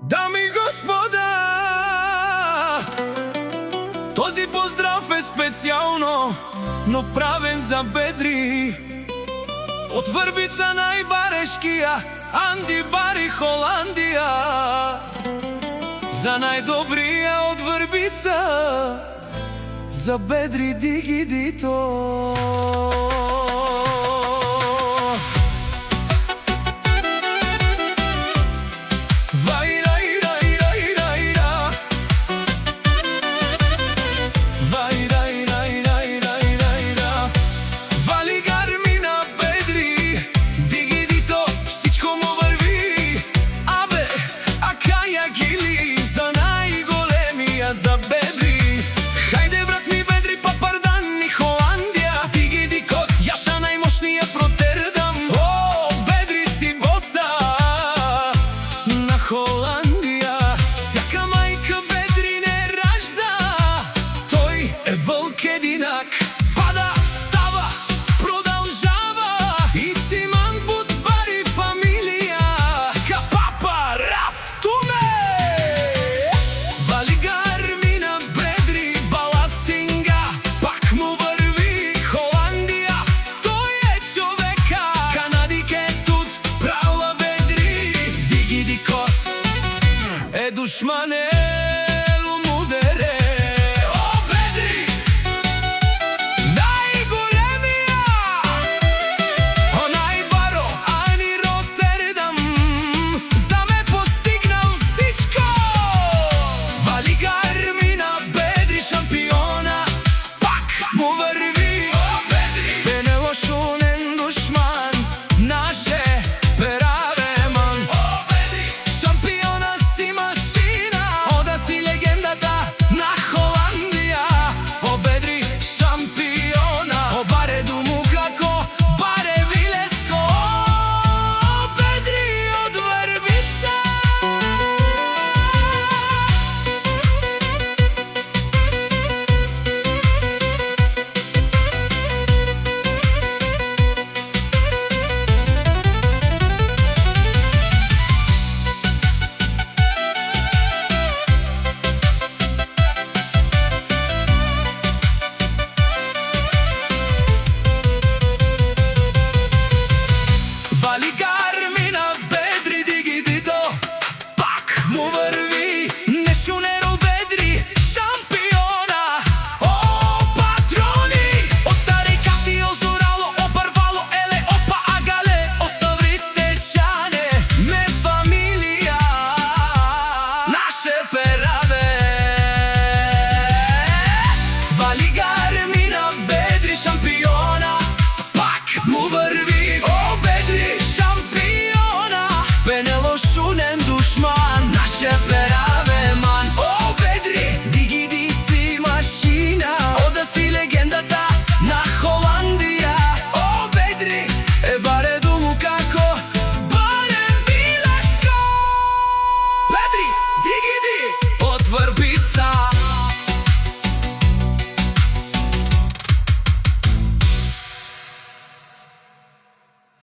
Дами и господа, този поздрав е специално, но правен за бедри. От Врбица најбарешкија, Анди Бари Холандија. За најдобрија од Врбица, за бедри Дигидито. За бедри, хајде брат ми бедри, Папардан и Холандија. Дигиди кот, јаша најмошниот Роттердам. О, бедри си боса на Холандија. Сяка мајка бедри не ражда, тој е вълк единак. Пада, става, продолжава, и Симан Будбари фамилија. Ка папа Раф Туме. Душманелу мудере, о бедри, најголемија, онај баро, Ани Роттердам, за ме постигнал всичко. Вали гармина, бедри шампиона, пак му върви, о бедри, пенелошунен душман, наше перавеман, о бедри, шампиона си машина, ода си легендата на Холандија. О бедри шампиона, о баре думу како баре Вилеско. О бедри од Врбица. Вали гармина, бедри Дигидито, пак му върви. Нешунеро бедри шампиона, о патрони. От тарикати озорало, обарвало, еле опа агале, осавритечане, ме фамилија, наше пераве. Вали гармина, бедри шампиона, пак му върви.